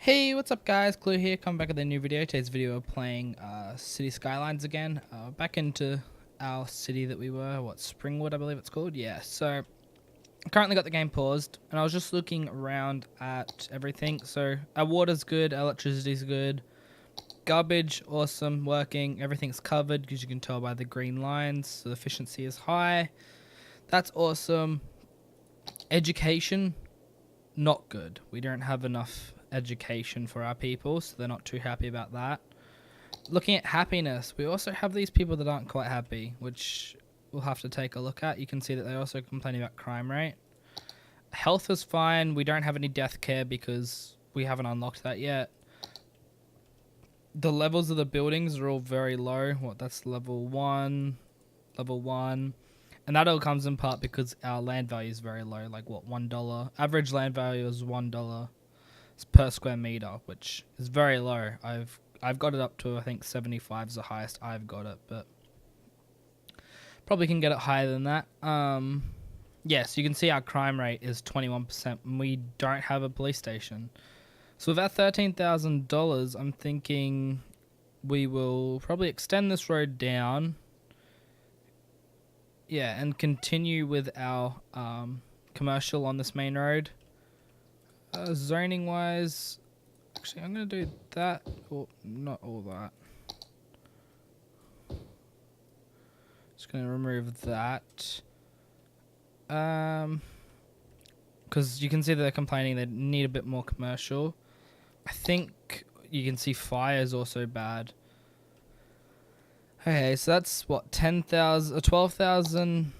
Hey, what's up guys? Clue here, coming back with a new video. Today's video we're playing City Skylines again. Back into our city that we were, Springwood I believe it's called. Yeah, so I currently got the game paused and I was just looking around at everything. So our water's good, our electricity's good, garbage, awesome, working, everything's covered because you can tell by the green lines, so the efficiency is high. That's awesome. Education, not good. We don't have enough education for our people, so they're not too happy about that. Looking at happiness, we also have these people that aren't quite happy, which we'll have to take a look at. You can see that they're also complaining about crime rate. Health is fine. We don't have any death care because we haven't unlocked that yet. The levels of the buildings are all very low. That's level 1, and that all comes in part because our land value is very low, like $1. Average land value is $1 per square meter, which is very low. I've got it up to, I think 75 is the highest I've got it, but probably can get it higher than that. Yeah, so you can see our crime rate is 21% and we don't have a police station. So with our $13,000, I'm thinking we will probably extend this road down. Yeah, and continue with our commercial on this main road. Zoning wise, actually I'm going to do that, or not all that. Just going to remove that. Because you can see that they're complaining they need a bit more commercial. I think you can see fire is also bad. Okay, so that's what, 10,000, 12,000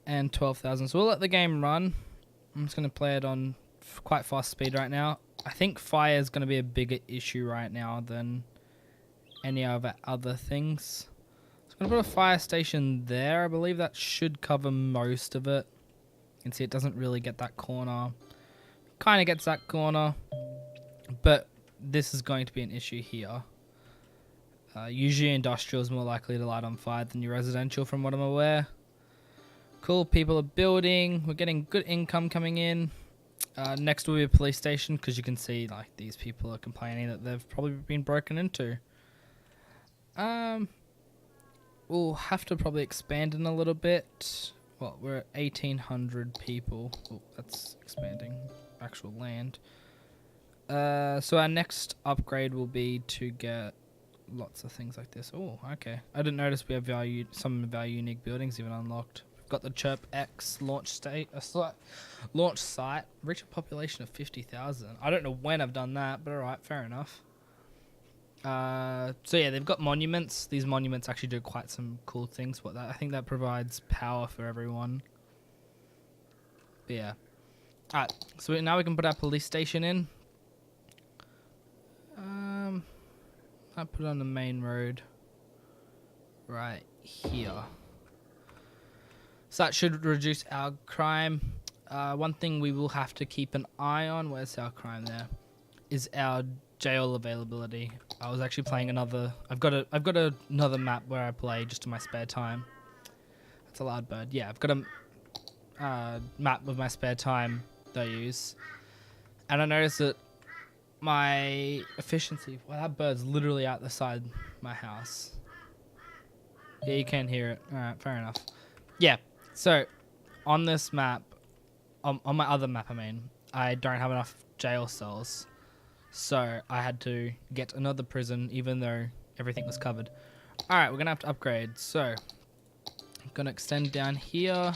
and 12,000. So we'll let the game run. I'm just going to play it on quite fast speed right now. I think fire is going to be a bigger issue right now than any of our other things. So I'm going to put a fire station there. I believe that should cover most of it. You can see it doesn't really get that corner. Kind of gets that corner, but this is going to be an issue here. Usually industrial is more likely to light on fire than your residential from what I'm aware. Cool, people are building. We're getting good income coming in. Next will be a police station because you can see like these people are complaining that they've probably been broken into. We'll have to probably expand in a little bit. Well, we're at 1,800 people. Oh, that's expanding actual land. So our next upgrade will be to get lots of things like this. Oh, okay. I didn't notice we have some of our unique buildings even unlocked. We've got the Chirp X launch site. Reach a population of 50,000. I don't know when I've done that, but alright, fair enough. So yeah, they've got monuments. These monuments actually do quite some cool things. I think that provides power for everyone. But yeah. Alright, so now we can put our police station in. I'll put it on the main road right here. So that should reduce our crime. One thing we will have to keep an eye on, where's our crime there, is our jail availability. I was actually playing another, I've got another map where I play just in my spare time. That's a loud bird. Yeah, I've got a map with my spare time that I use. And I noticed that my efficiency, well, that bird's literally out the side of my house. Yeah, you can hear it. Alright, fair enough. Yeah, so on this map, on my other map I don't have enough jail cells. So I had to get another prison even though everything was covered. Alright, we're going to have to upgrade. So I'm going to extend down here.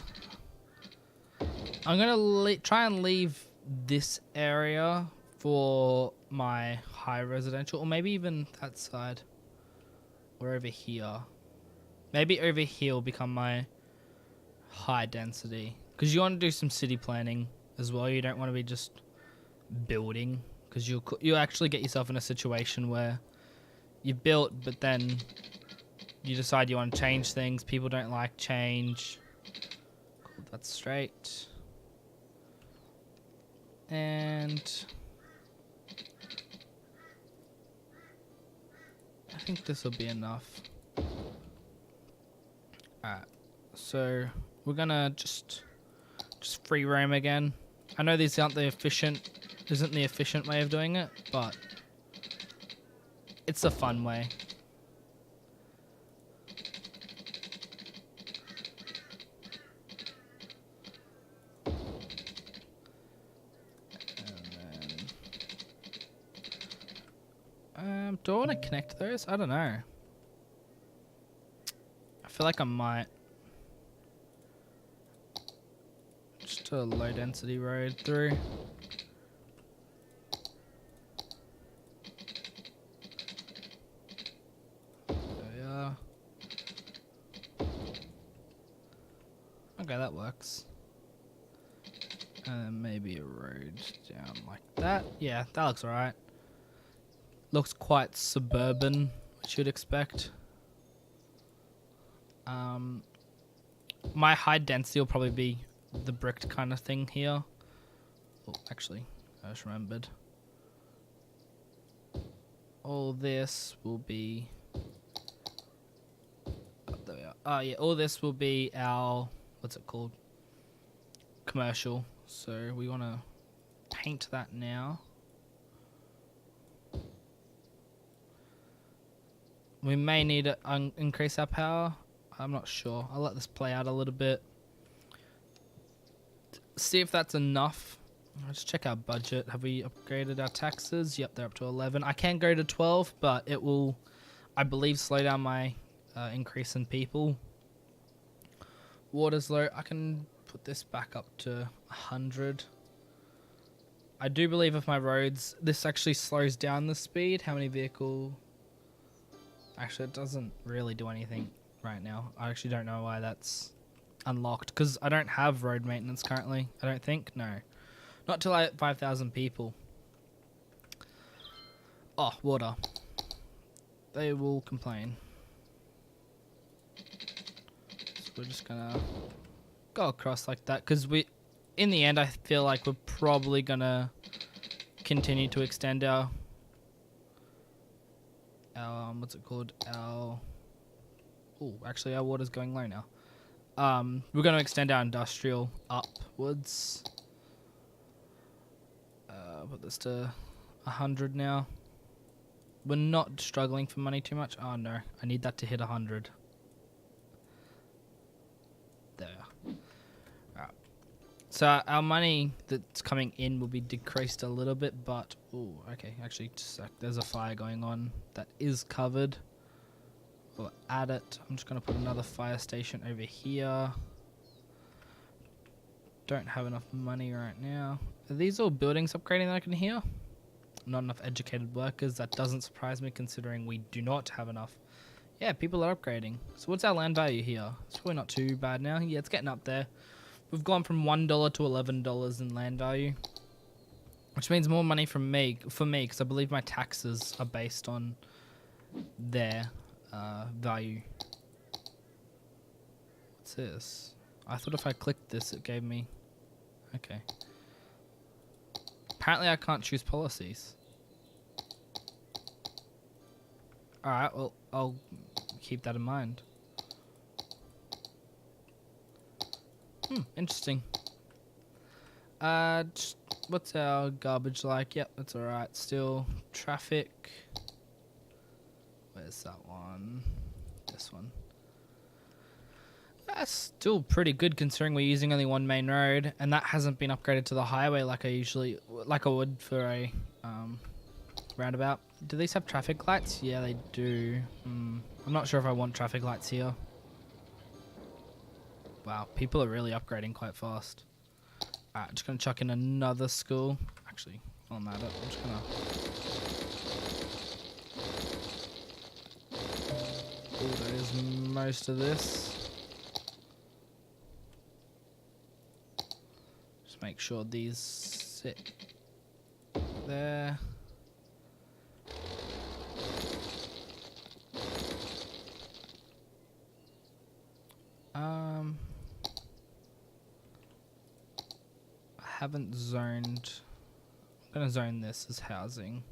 I'm going to try and leave this area for my high residential, or maybe even that side, or over here. Maybe over here will become my high density, because you want to do some city planning as well. You don't want to be just building, because you'll actually get yourself in a situation where you built, but then you decide you want to change things. People don't like change. Cool, that's straight. And I think this will be enough. Alright, so we're gonna just free roam again. I know these aren't the efficient isn't the efficient way of doing it, but it's a fun way. Do I want to connect those? I don't know. I feel like I might. Just a low density road through. There we are. Okay, that works. And then maybe a road down like that. Yeah, that looks alright. Looks quite suburban, which you'd expect. My high density will probably be the bricked kind of thing here. Oh, actually, I just remembered. All this will be... Oh, there we are. Oh, yeah, all this will be our... What's it called? Commercial. So we want to paint that now. We may need to increase our power. I'm not sure. I'll let this play out a little bit. See if that's enough. Let's check our budget. Have we upgraded our taxes? Yep, they're up to 11. I can go to 12, but it will, I believe, slow down my increase in people. Water's low. I can put this back up to 100. I do believe if my roads, this actually slows down the speed. How many vehicle... Actually, it doesn't really do anything right now. I actually don't know why that's unlocked, because I don't have road maintenance currently. I don't think. No. Not till I hit 5,000 people. Oh, water. They will complain. So we're just gonna go across like that, because in the end, I feel like we're probably gonna continue to extend our what's it called? Oh, actually, our water's going low now. We're going to extend our industrial upwards. Put this to 100 now. We're not struggling for money too much. Oh no, I need that to hit 100. There. Alright. So our money that's coming in will be decreased a little bit, but oh, okay. Actually, just a sec. There's a fire going on that is covered. We'll add it. I'm just gonna put another fire station over here. Don't have enough money right now. Are these all buildings upgrading that I can hear? Not enough educated workers. That doesn't surprise me, considering we do not have enough. Yeah, people are upgrading. So what's our land value here? It's probably not too bad now. Yeah, it's getting up there. We've gone from $1 to $11 in land value, which means more money for me, because I believe my taxes are based on their value. What's this? I thought if I clicked this, it gave me... Okay. Apparently I can't choose policies. Alright, well, I'll keep that in mind. Interesting. What's our garbage like? Yep, that's alright. Still, traffic. Where's that one? This one. That's still pretty good, considering we're using only one main road, and that hasn't been upgraded to the highway like I would for a roundabout. Do these have traffic lights? Yeah, they do. I'm not sure if I want traffic lights here. Wow, people are really upgrading quite fast. Alright, I'm just going to chuck in another school. Actually, while I'm at it, I'm just going to bulldoze most of this. Just make sure these sit there. I haven't zoned. I'm gonna zone this as housing.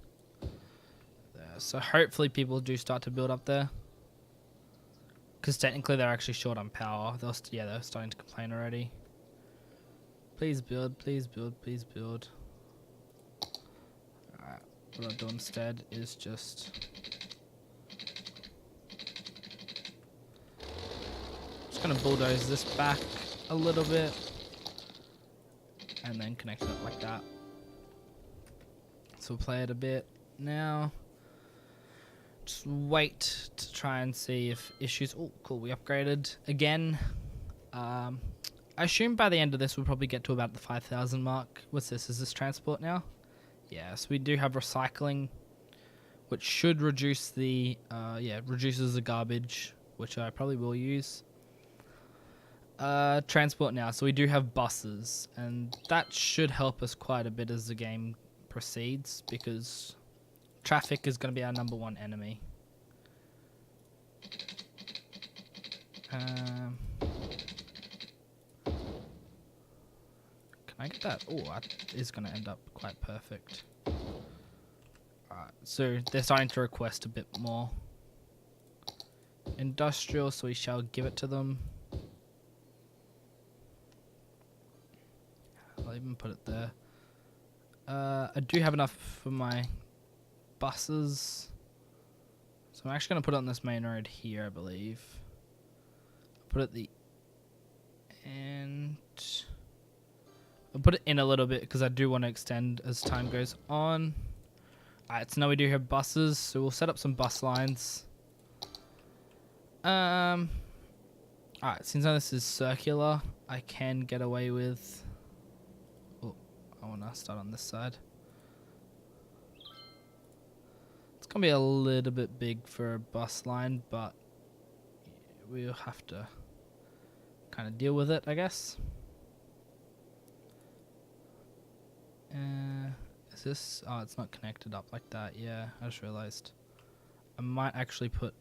There. So hopefully people do start to build up there, because technically they're actually short on power. They're starting to complain already. Please build, please build, please build. Alright, what I'll do instead is just gonna bulldoze this back a little bit and then connect it like that. So we'll play it a bit now. Just wait to try and see if issues. Oh, cool, we upgraded again. I assume by the end of this we'll probably get to about the 5,000 mark. What's this? Is this transport now? Yes, we do have recycling, which should reduce the reduces the garbage, which I probably will use. Transport now, so we do have buses, and that should help us quite a bit as the game proceeds, because traffic is going to be our #1 enemy. Can I get that? Oh, that is going to end up quite perfect. Alright, so they're starting to request a bit more industrial, so we shall give it to them. I'll even put it there. I do have enough for my buses, so I'm actually going to put it on this main road here, I believe. Put it I'll put it in a little bit because I do want to extend as time goes on. Alright, so now we do have buses, so we'll set up some bus lines. Alright, since now this is circular, I can get away with... Oh, I want to start on this side. It's going to be a little bit big for a bus line, but we'll have to kind of deal with it, I guess. Is this... Oh, it's not connected up like that. Yeah, I just realized. I might actually put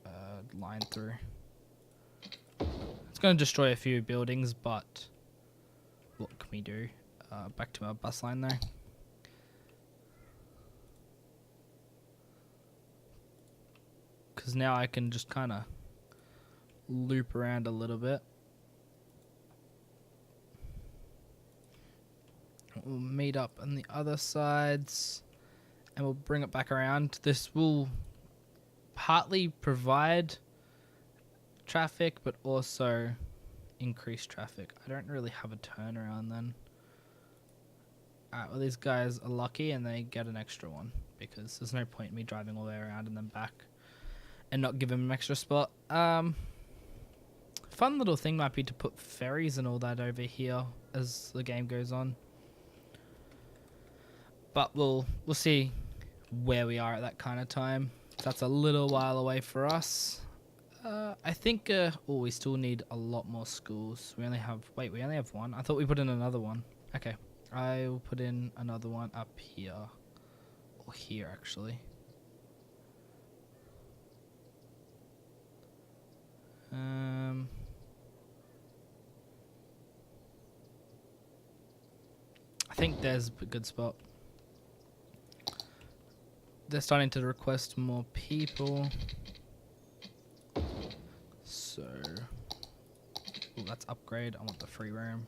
a line through. It's going to destroy a few buildings, but what can we do? Back to our bus line there. Because now I can just kind of loop around a little bit. We'll meet up on the other sides and we'll bring it back around. This will partly provide traffic but also increase traffic. I don't really have a turnaround then. Alright, well these guys are lucky and they get an extra one because there's no point in me driving all the way around and then back and not give them an extra spot. Fun little thing might be to put ferries and all that over here as the game goes on. But we'll see where we are at that kind of time. That's a little while away for us. I think we still need a lot more schools. We only have one. I thought we put in another one. Okay, I'll put in another one up here, or here actually. I think there's a good spot. They're starting to request more people. So, let's upgrade. I want the free roam.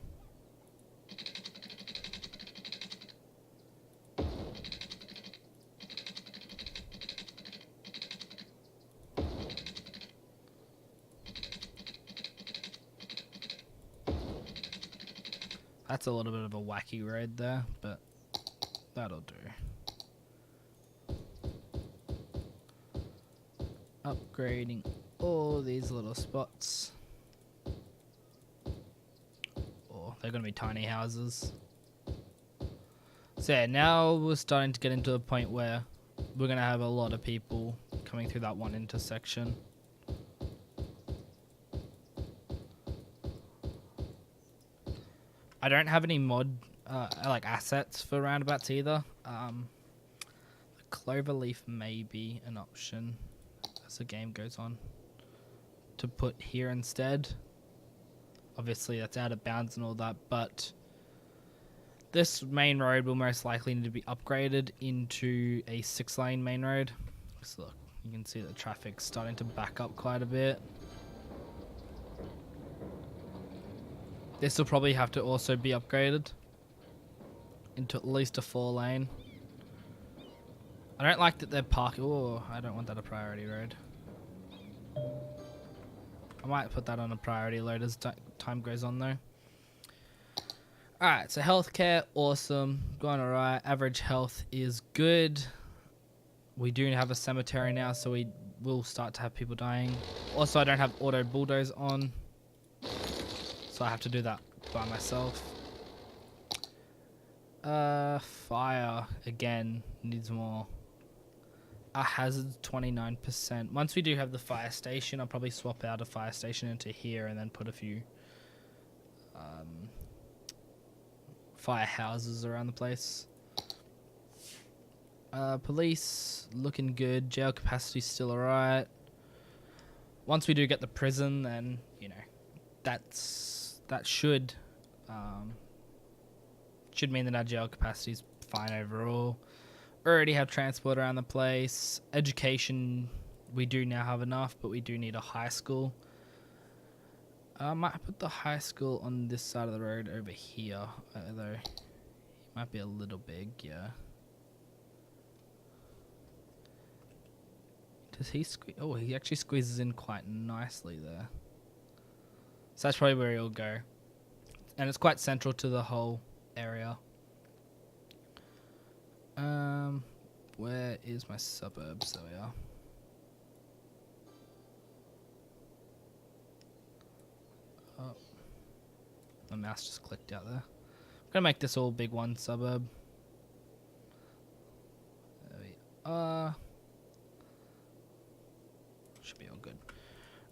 That's a little bit of a wacky road there, but that'll do. Upgrading all these little spots. Oh, they're going to be tiny houses. So yeah, now we're starting to get into a point where we're going to have a lot of people coming through that one intersection. I don't have any assets for roundabouts either. The cloverleaf may be an option as the game goes on to put here instead. Obviously that's out of bounds and all that, but this main road will most likely need to be upgraded into a 6-lane main road. So look, you can see the traffic's starting to back up quite a bit. This will probably have to also be upgraded. into at least a 4-lane. I don't like that they're parking. Oh, I don't want that a priority road. I might put that on a priority load as time goes on though. Alright, so healthcare, awesome. Going alright. Average health is good. We do have a cemetery now, so we will start to have people dying. Also, I don't have auto bulldoze on, so I have to do that by myself. Fire, again, needs more. Our hazard's 29%. Once we do have the fire station, I'll probably swap out a fire station into here and then put a few firehouses around the place. Police, looking good. Jail capacity's still alright. Once we do get the prison, then, you know, that should mean that our jail capacity's fine overall. Already have transport around the place. Education, we do now have enough, but we do need a high school. I might put the high school on this side of the road over here, although it might be a little big, yeah. Does he squeeze? Oh, he actually squeezes in quite nicely there. So that's probably where he'll go. And it's quite central to the whole area. Where is my suburbs? There we are. Oh. My mouse just clicked out there. I'm gonna make this all big one suburb. There we are. Should be all good.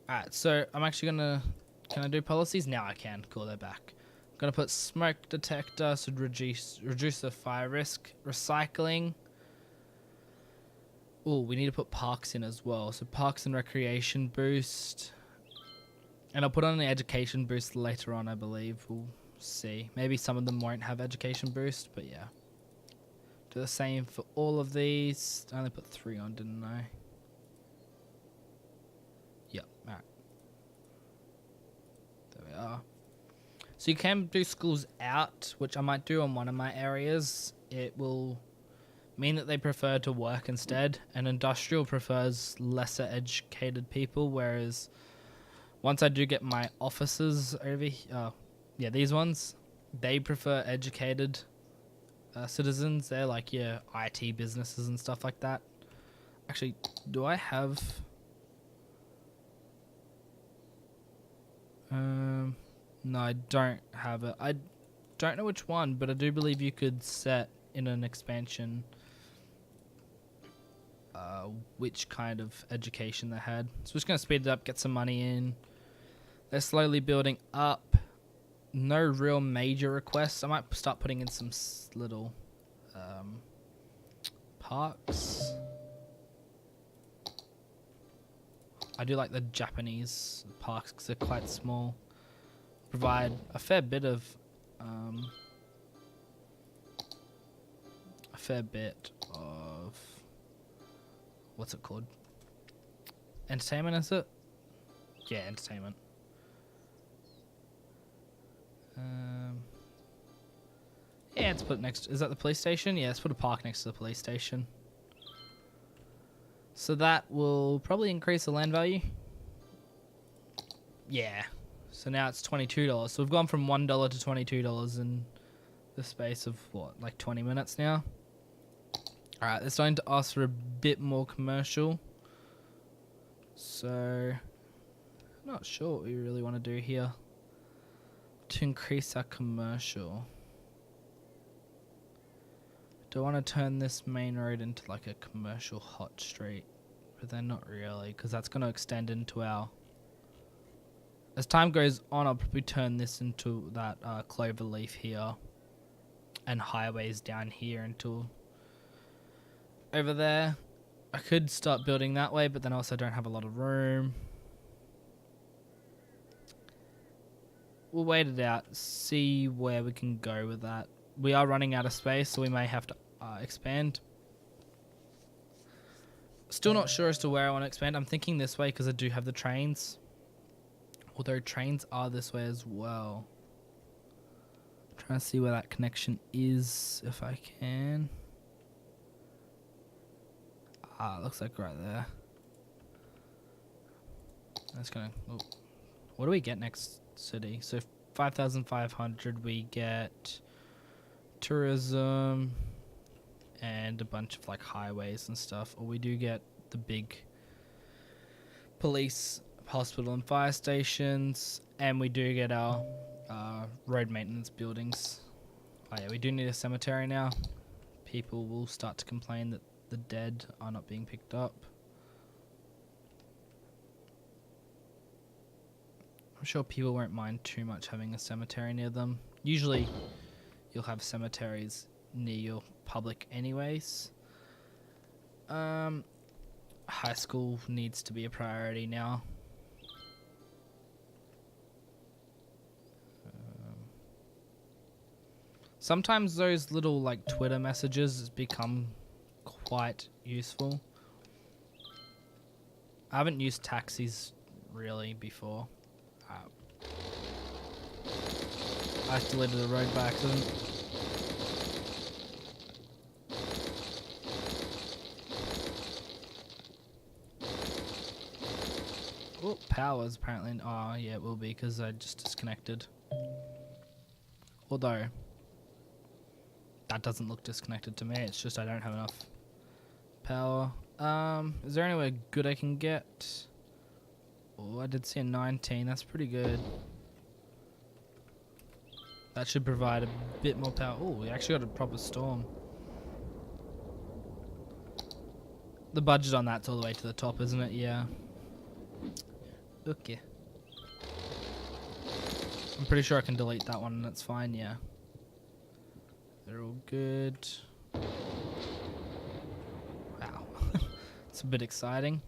Alright, so I'm actually gonna... Can I do policies? Now I can. Cool, they're back. I'm gonna put smoke detector, so reduce the fire risk. Recycling. Oh, we need to put parks in as well. So parks and recreation boost. And I'll put on an education boost later on, I believe. We'll see. Maybe some of them won't have education boost, but yeah. Do the same for all of these. I only put 3 on, didn't I? Yep, alright. There we are. So you can do schools out, which I might do on one of my areas. It will mean that they prefer to work instead, and industrial prefers lesser educated people, whereas once I do get my offices over here, yeah, these ones, they prefer educated citizens. They're like your IT businesses and stuff like that. Actually, do I have... no, I don't have it. I don't know which one, but I do believe you could set in an expansion which kind of education they had. So we're just going to speed it up, get some money in. They're slowly building up. No real major requests. I might start putting in some little parks. I do like the Japanese parks because they're quite small. Provide a fair bit of what's it called? Entertainment, is it? Yeah, entertainment. Yeah, let's put it next. Is that the police station? Yeah, let's put a park next to the police station. So that will probably increase the land value. Yeah. So now it's $22. So we've gone from $1 to $22 in the space of, what, like 20 minutes now? Alright, they're starting to ask for a bit more commercial. So, not sure what we really want to do here to increase our commercial. Do I want to turn this main road into like a commercial hot street? But then not really, because that's going to extend into our... As time goes on, I'll probably turn this into that clover leaf here. And highways down here until... over there. I could start building that way, but then also don't have a lot of room. We'll wait it out, see where we can go with that. We are running out of space, so we may have to expand. Still not sure as to where I want to expand. I'm thinking this way because I do have the trains. Although trains are this way as well. I'm Trying to see where that connection is, if I can. Looks like right there. That's gonna. Oh. What do we get next city? So 5,500. We get tourism and a bunch of like highways and stuff. Or we do get the big police, hospital, and fire stations, and we do get our road maintenance buildings. Oh yeah, we do need a cemetery now. People will start to complain that the dead are not being picked up. I'm sure people won't mind too much having a cemetery near them. Usually you'll have cemeteries near your public anyways. High school needs to be a priority now. Sometimes those little like Twitter messages become quite useful. I haven't used taxis really before. I deleted the road by accident. Oh, power's apparently. Oh, yeah, it will be because I just disconnected. Although, that doesn't look disconnected to me. It's just I don't have enough power. Is there anywhere good I can get? Oh, I did see a 19. That's pretty good. That should provide a bit more power. Oh, we actually got a proper storm. The budget on that's all the way to the top, isn't it? Yeah. Okay. I'm pretty sure I can delete that one and that's fine, yeah. They're all good. Wow. It's a bit exciting.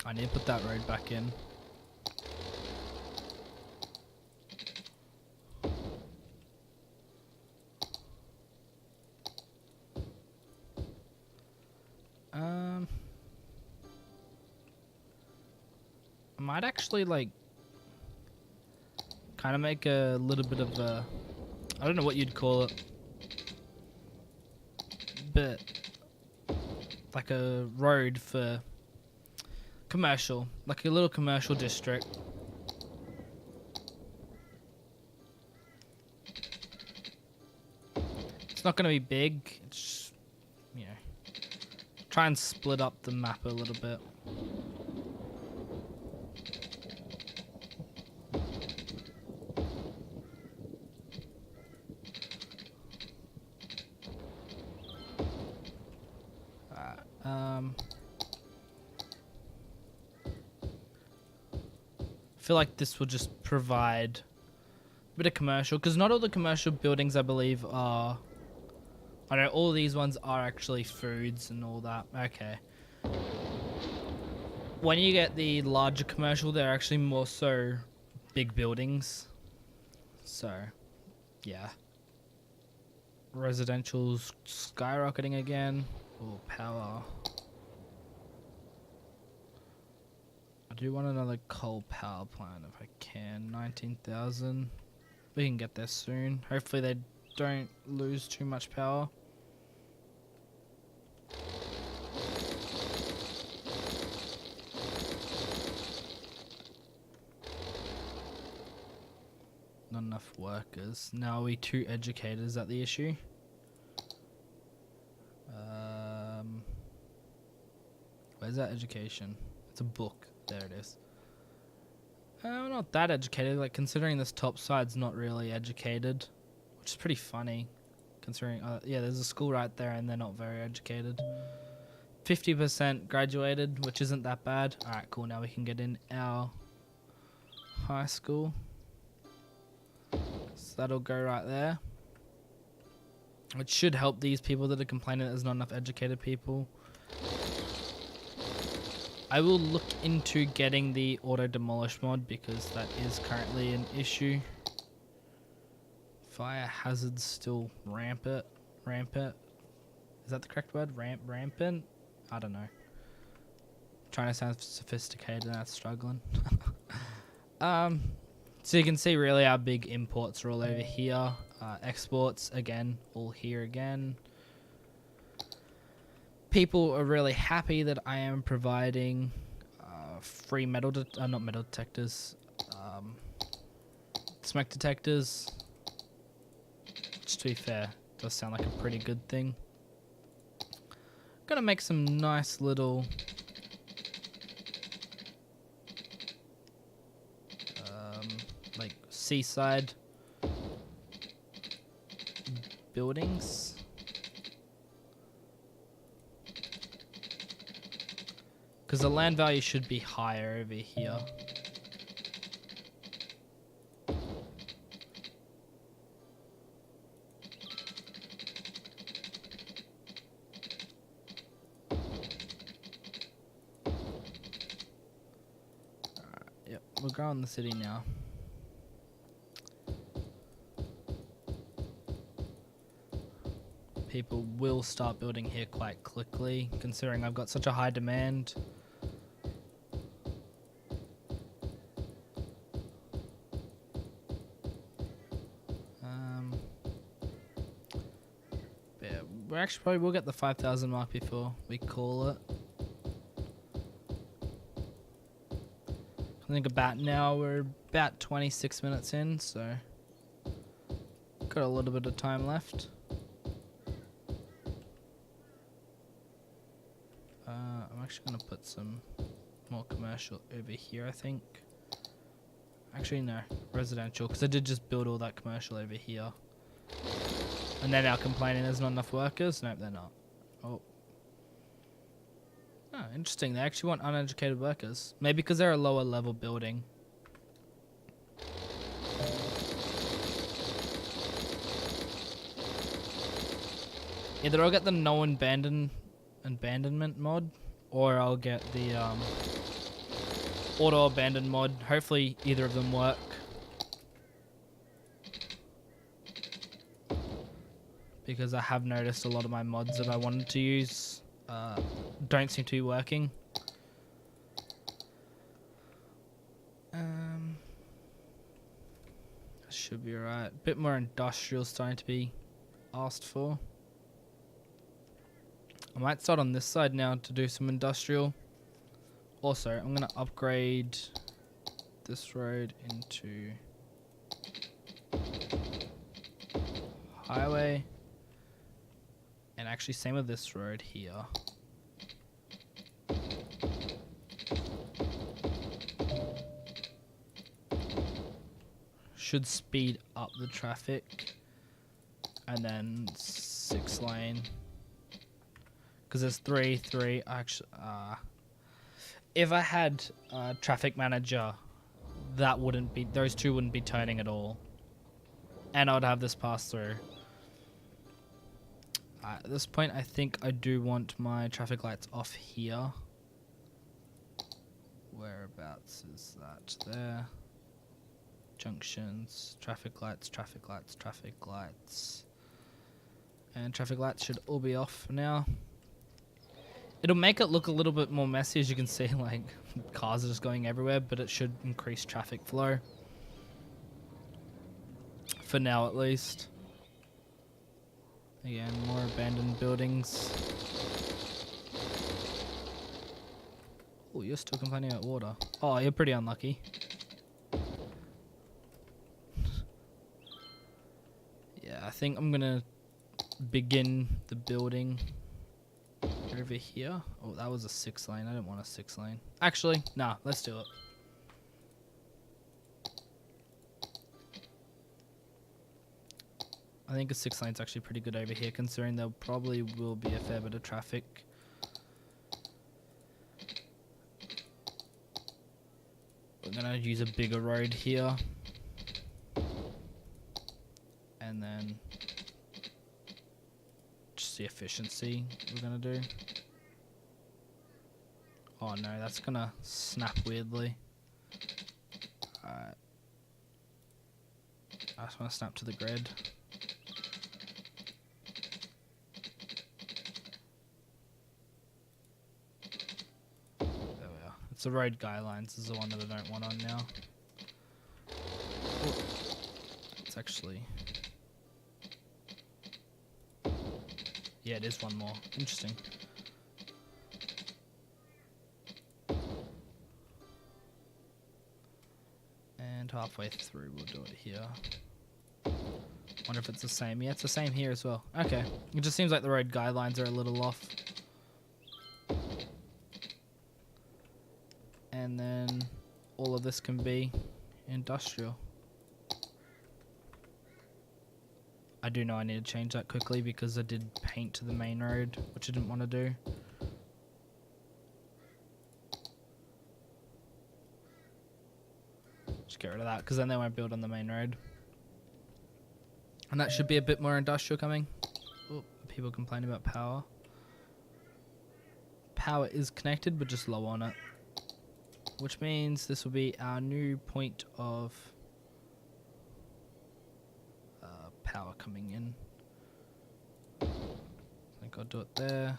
I need to put that road back in. I might actually like kind of make a little bit of a, I don't know what you'd call it, but like a road for commercial, like a little commercial district. It's not going to be big. It's just, you know, try and split up the map a little bit. I feel like this will just provide a bit of commercial, because not all the commercial buildings I believe are, I know all these ones are actually foods and all that. Okay. When you get the larger commercial, they're actually more so big buildings. So, yeah. Residential's skyrocketing again. Oh, power. I do want another coal power plant if I can. 19,000. We can get there soon. Hopefully they don't lose too much power. Not enough workers. Now are we too educated? Is that the issue? Where's that education? It's a book. There it is. We're not that educated, like considering this top side's not really educated, which is pretty funny considering, yeah, there's a school right there and they're not very educated. 50% graduated, which isn't that bad. Alright, cool, now we can get in our high school. So that'll go right there. Which should help these people that are complaining that there's not enough educated people. I will look into getting the auto demolish mod because that is currently an issue. Fire hazards still rampant. Is that the correct word? Rampant? I don't know. Trying to sound sophisticated and that's struggling. Let's So you can see really our big imports are all over here. Exports, again, all here again. People are really happy that I am providing free metal, not metal detectors, smoke detectors. Which, to be fair, does sound like a pretty good thing. Gonna make some nice little like seaside buildings. Because the land value should be higher over here. Yep, we're growing the city now. People will start building here quite quickly, considering I've got such a high demand. Yeah, we actually probably will get the 5,000 mark before we call it. I think about now we're about 26 minutes in, so got a little bit of time left. I'm actually going to put some more commercial over here, I think. Actually, no, residential, because I did just build all that commercial over here. And they're now complaining there's not enough workers. Nope, they're not. Oh, interesting. They actually want uneducated workers. Maybe because they're a lower level building. Either I'll get the no abandonment mod, or I'll get the auto abandon mod. Hopefully either of them work. Because I have noticed a lot of my mods that I wanted to use don't seem to be working. Should be alright. A bit more industrial starting to be asked for. I might start on this side now to do some industrial. Also, I'm going to upgrade this road into highway. And actually, same with this road here. Should speed up the traffic. And then 6 lane. Because there's 3. Actually, if I had a traffic manager, that wouldn't be, those two wouldn't be turning at all. And I would have this pass through. At this point, I think I do want my traffic lights off here. Whereabouts is that? There. Junctions, traffic lights, traffic lights, traffic lights. And traffic lights should all be off now. It'll make it look a little bit more messy, as you can see, like cars are just going everywhere, but it should increase traffic flow. For now, at least. Again, more abandoned buildings. Oh, you're still complaining about water. Oh, you're pretty unlucky. Yeah, I think I'm gonna begin the building over here. Oh, that was a 6 lane. I didn't want a 6 lane. Actually, nah, let's do it. I think a 6 lane's actually pretty good over here, considering there probably will be a fair bit of traffic. We're gonna use a bigger road here. And then just the efficiency we're gonna do. Oh no, that's gonna snap weirdly. Alright. I just wanna snap to the grid. There we are. It's the road guidelines is the one that I don't want on now. actually. Yeah, it is one more. Interesting. And halfway through, we'll do it here. Wonder if it's the same. Yeah, it's the same here as well. Okay. It just seems like the road guidelines are a little off. And then all of this can be industrial. I do know I need to change that quickly because I did paint to the main road, which I didn't want to do. Just get rid of that because then they won't build on the main road. And that should be a bit more industrial coming. Oh, people complain about power. Power is connected, but just low on it. Which means this will be our new point of power coming in. I think I'll do it there.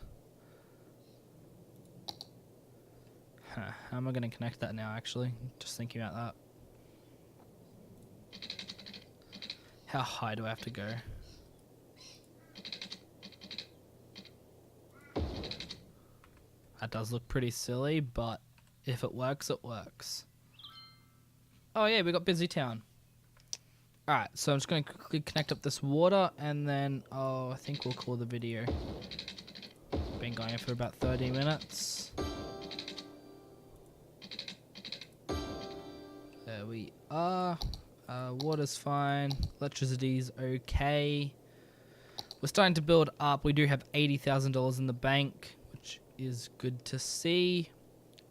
How am I going to connect that now, actually? Just thinking about that. How high do I have to go? That does look pretty silly, but if it works, it works. Oh yeah, we got Busy Town. Alright, so I'm just going to quickly connect up this water, and then, I think we'll call the video. Been going for about 30 minutes. There we are. Water's fine. Electricity's okay. We're starting to build up. We do have $80,000 in the bank, which is good to see.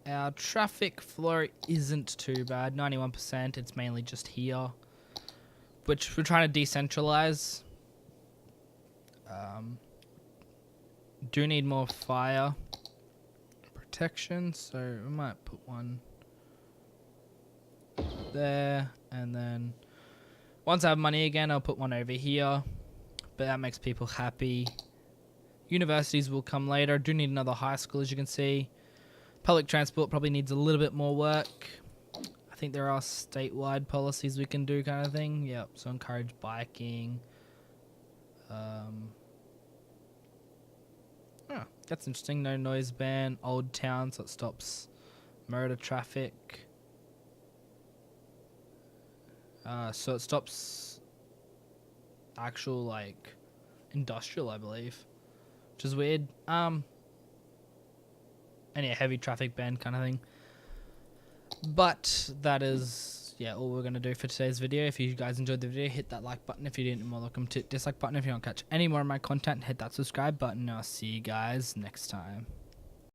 Our traffic flow isn't too bad. 91%. It's mainly just here, which we're trying to decentralize. Do need more fire protection, so we might put one there, and then once I have money again, I'll put one over here. But that makes people happy. Universities will come later. Do need another high school, as you can see. Public transport probably needs a little bit more work. I think there are statewide policies we can do, kind of thing. Yep. So encourage biking. That's interesting. No noise ban. Old town, so it stops motor traffic. So it stops actual, like, industrial, I believe, which is weird. And yeah, heavy traffic ban kind of thing. But that is, yeah, all we're going to do for today's video. If you guys enjoyed the video, hit that like button. If you didn't, more welcome to dislike button. If you don't catch any more of my content, hit that subscribe button. I'll see you guys next time.